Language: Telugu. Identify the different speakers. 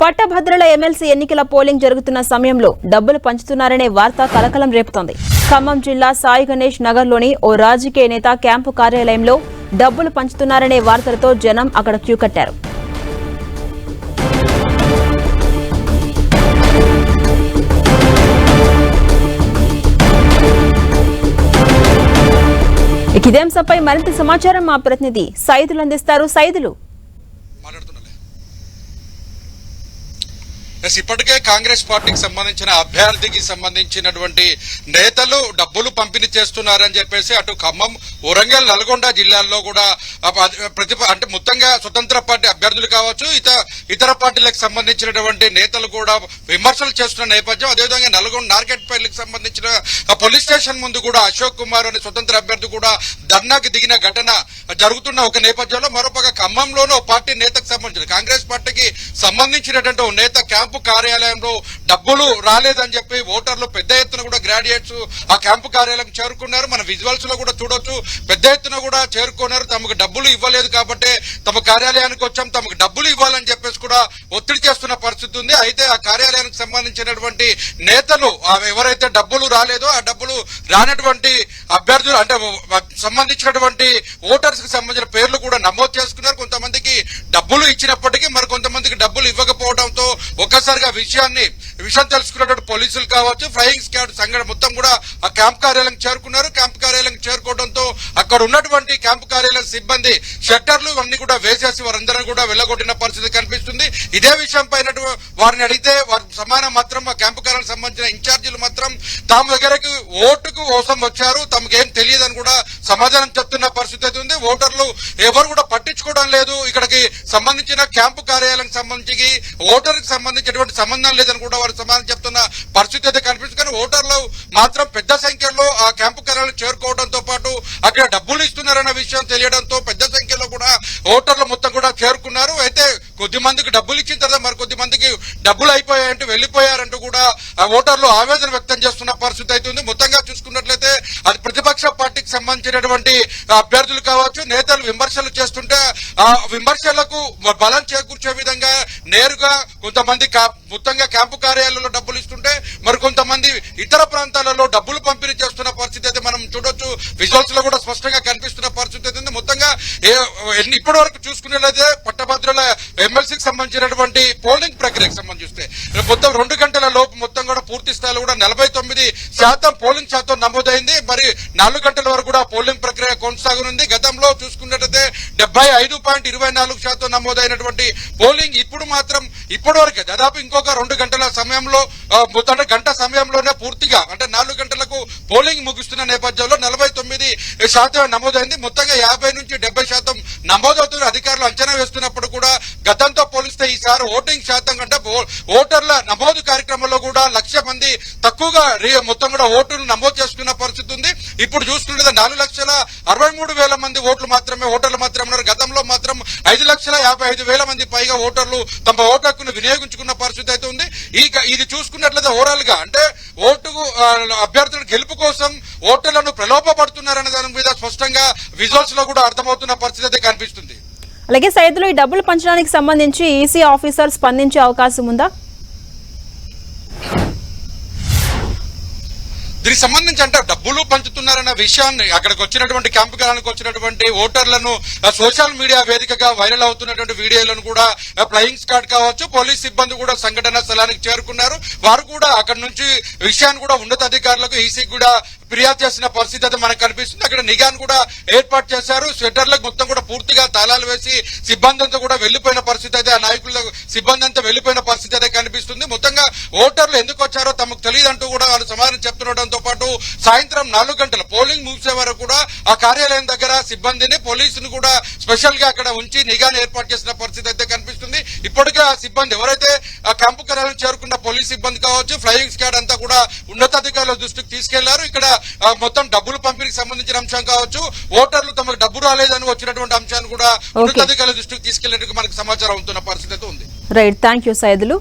Speaker 1: పట్టభద్రుల ఎమ్మెల్సీ ఎన్నికల పోలింగ్ జరుగుతున్న సమయంలో డబ్బులు పంచుతున్నారనే వార్త కలకలం రేపుతోంది. ఖమ్మం జిల్లా సాయి గణేష్ నగర్లోని ఓ రాజకీయ నేత క్యాంపు కార్యాలయంలో డబ్బులు పంచుతున్నారనే వార్తలతో జనం అక్కడ క్యూ కట్టారు. ఇదే అంశంపై మరింత సమాచారం మా ప్రతినిధి సైదులు అందిస్తారు. సైదులు,
Speaker 2: ఇప్పటికే కాంగ్రెస్ పార్టీకి సంబంధించిన అభ్యర్థికి సంబంధించినటువంటి నేతలు డబ్బులు పంపిణీ చేస్తున్నారని చెప్పేసి అటు ఖమ్మం, వరంగల్, నల్గొండ జిల్లాల్లో కూడా అంటే మొత్తంగా స్వతంత్ర పార్టీ అభ్యర్థులు కావచ్చు, ఇతర పార్టీలకు సంబంధించినటువంటి నేతలు కూడా విమర్శలు చేస్తున్న నేపథ్యం. అదేవిధంగా నల్గొండ నార్కెట్పల్లికి సంబంధించిన పోలీస్ స్టేషన్ ముందు కూడా అశోక్ కుమార్ అనే స్వతంత్ర అభ్యర్థి కూడా ధర్నాకి దిగిన ఘటన జరుగుతున్న ఒక నేపథ్యంలో మరోపక్క ఖమ్మంలోనూ పార్టీ నేతకు సంబంధించిన కాంగ్రెస్ పార్టీకి సంబంధించినటువంటి నేత క్యాంపు కార్యాలయంలో డబ్బులు రాలేదని చెప్పి ఓటర్లు పెద్ద ఎత్తున కూడా గ్రాడ్యుయేట్స్ ఆ క్యాంపు కార్యాలయం చేరుకున్నారు. మన విజువల్స్ లో కూడా చూడొచ్చు, పెద్ద ఎత్తున కూడా చేరుకున్నారు. తమకు డబ్బులు ఇవ్వలేదు కాబట్టి తమ కార్యాలయానికి వచ్చాం, తమకు డబ్బులు ఇవ్వాలని చెప్పేసి కూడా ఒత్తిడి చేస్తున్న పరిస్థితి ఉంది. అయితే ఆ కార్యాలయానికి సంబంధించినటువంటి నేతలు ఎవరైతే డబ్బులు రాలేదో ఆ డబ్బులు రానటువంటి అభ్యర్థులు అంటే సంబంధించినటువంటి ఓటర్స్ కి సంబంధించిన పేర్లు కూడా నమోదు చేసుకున్నారు. కొంతమందికి డబ్బులు ఇచ్చినప్పటికీ మరి కొంతమందికి డబ్బులు ఇవ్వకపోవడంతో ఒక్కసారిగా విషయం తెలుసుకున్నటువంటి పోలీసులు కావచ్చు, ఫ్లయింగ్ స్క్వాడ్ సంఘటన మొత్తం కూడా ఆ క్యాంప్ కార్యాలయం చేరుకున్నారు. క్యాంప్ కార్యాలయం చేరుకోవడంతో అక్కడ ఉన్నటువంటి క్యాంపు కార్యాలయం సిబ్బంది షట్టర్లు అన్ని కూడా వేసేసి వారందరూ కూడా వెళ్లగొట్టిన పరిస్థితి కనిపిస్తుంది. ఇదే విషయం పైన వారిని అడిగితే వారి సమానం మాత్రం ఆ క్యాంపు కార్యాలయం సంబంధించిన ఇన్ఛార్జీలు మాత్రం తమ దగ్గరకు ఓటుకు కోసం వచ్చారు, తమకేం తెలియదని కూడా సమాధానం చెప్తున్న పరిస్థితి అయితే ఉంది. ఓటర్లు ఎవరు కూడా పట్టించుకోవడం లేదు. ఇక్కడికి సంబంధించిన క్యాంపు కార్యాలయం సంబంధించి ఓటర్కి సంబంధించినటువంటి సంబంధం లేదని కూడా వారు సమాధానం చెప్తున్న పరిస్థితి అయితే కనిపిస్తుంది. కానీ ఓటర్లు మాత్రం పెద్ద సంఖ్యలో ఆ క్యాంపు కార్యాలయం చేరుకోవడంతో పాటు అక్కడ డబ్బులు ఇస్తున్నారన్న విషయం తెలియడంతో పెద్ద సంఖ్యలో కూడా ఓటర్లు మొత్తం కూడా చేరుకున్నారు. అయితే కొద్ది మందికి డబ్బులు ఇచ్చిన తర్వాత మరి కొద్ది మందికి డబ్బులు అయిపోయాయంటూ వెళ్లిపోయారంటూ కూడా ఓటర్లు ఆవేదన వ్యక్తం చేస్తున్న పరిస్థితి అయితే ఉంది. మొత్తంగా చూసుకున్నట్లయితే అది ప్రతిపక్ష పార్టీకి సంబంధించినటువంటి అభ్యర్థులు కావచ్చు, నేతలు విమర్శలు చేస్తుంటే ఆ విమర్శలకు బలం చేకూర్చే విధంగా నేరుగా కొంతమంది మొత్తంగా క్యాంపు కార్యాలయంలో డబ్బులు ఇస్తుంటే మరి కొంతమంది ఇతర ప్రాంతాలలో డబ్బులు పంపిణీ చేస్తున్న పరిస్థితి అయితే మనం చూడొచ్చు. విజువల్స్ లో కూడా స్పష్టంగా కనిపిస్తున్న పరిస్థితి అయితే మొత్తంగా ఇప్పటి వరకు చూసుకున్నట్లయితే పట్టభద్రుల ఎమ్మెల్సీకి సంబంధించినటువంటి పోలింగ్ ప్రక్రియకు సంబంధిస్తే మొత్తం 2 గంటల లోపు మొత్తం కూడా పూర్తి స్థాయిలో కూడా 49% పోలింగ్ శాతం నమోదైంది. మరి 4 గంటల వరకు కూడా పోలింగ్ ప్రక్రియ కొనసాగనుంది. గతంలో చూసుకున్నట్లయితే 75.24% నమోదైనటువంటి పోలింగ్ ఇప్పుడు మాత్రం ఇప్పటి వరకు దాదాపు ఇంకొక 2 గంటల సమయంలో గంట సమయంలోనే పూర్తిగా అంటే 4 గంటలకు పోలింగ్ ముగుస్తున్న నేపథ్యంలో 49% నమోదైంది. మొత్తంగా 50 నుంచి 70% నమోదవుతున్న అధికారులు అంచనా వేస్తున్నప్పుడు కూడా గతంతో పోలిస్తే ఈసారి ఓటింగ్ శాతం కంటే ఓటర్ల నమోదు కార్యక్రమంలో కూడా 1,00,000 మంది తక్కువగా మొత్తం కూడా ఓటును నమోదు చేసుకున్న పరిస్థితి ఉంది. ఇప్పుడు చూసుకుంటే 4,63,000 మంది ఓటర్లు మాత్రమే ఉన్నారు. గతంలో మాత్రం 5,55,000 మంది పైగా ఓటర్లు తమ ఓటు హక్కును వినియోగించుకున్న పరిస్థితి అయితే ఉంది. ఇది చూసుకున్నట్లయితే ఓవరాల్ గా అంటే ఓటుకు అభ్యర్థుల గెలుపు కోసం ఓటర్లను ప్రలోభపడుతున్నారనే దాని మీద స్పష్టంగా విజువల్స్ లో కూడా అర్థమవుతున్న పరిస్థితి అయితే కనిపిస్తుంది.
Speaker 1: అలాగే సైదులు, ఈ డబ్బులు పంచడానికి సంబంధించి ఈసీ ఆఫీసర్ స్పందించే అవకాశం ఉందా?
Speaker 2: దీనికి సంబంధించి అంటే డబ్బులు పంచుతున్నారన్న విషయాన్ని అక్కడికి వచ్చినటువంటి క్యాంపు కార్యాలయానికి వచ్చినటువంటి ఓటర్లను సోషల్ మీడియా వేదికగా వైరల్ అవుతున్నటువంటి వీడియోలను కూడా ఫ్లయింగ్ స్క్వాడ్ కావచ్చు, పోలీస్ సిబ్బంది కూడా సంఘటన స్థలానికి చేరుకున్నారు. వారు కూడా అక్కడ నుంచి విషయాన్ని కూడా ఉన్నతాధికారులకు ఈసీకి కూడా ఫిర్యాదు చేసిన పరిస్థితి అయితే మనకు కనిపిస్తుంది. అక్కడ నిఘాను కూడా ఏర్పాటు చేశారు. స్వెటర్లకు మొత్తం కూడా పూర్తిగా తాళాలు వేసి సిబ్బంది అంతా కూడా వెళ్లిపోయిన పరిస్థితి అయితే ఆ నాయకుల సిబ్బంది అంతా వెళ్లిపోయిన పరిస్థితి అయితే కనిపిస్తుంది. మొత్తంగా ఓటర్లు ఎందుకు వచ్చారో తమకు తెలియదంటూ కూడా వాళ్ళు సమాధానం చెప్తుండటంతో పాటు సాయంత్రం 4 గంటల పోలింగ్ ముగిసే వరకు కూడా ఆ కార్యాలయం దగ్గర సిబ్బందిని, పోలీసును కూడా స్పెషల్ గా అక్కడ ఉంచి నిఘాను ఏర్పాటు చేసిన పరిస్థితి అయితే కనిపిస్తుంది. ఇప్పటికే ఆ సిబ్బంది ఎవరైతే ఆ క్యాంపు కార్యాలయం చేరుకున్న పోలీస్ సిబ్బంది కావచ్చు, ఫ్లయింగ్ స్క్వాడ్ అంతా కూడా ఉన్నతాధికారుల దృష్టికి తీసుకెళ్లారు. ఇక్కడ మొత్తం డబ్బులు పంపిణీకి సంబంధించిన అంశం కావచ్చు, ఓటర్లు తమకు డబ్బు రాలేదని వచ్చినటువంటి అంశాన్ని కూడా ఉన్నతాధికారుల దృష్టికి తీసుకెళ్లేందుకు మనకు సమాచారం అవుతున్న పరిస్థితి అయితే ఉంది.
Speaker 1: Right, thank you Saidulu.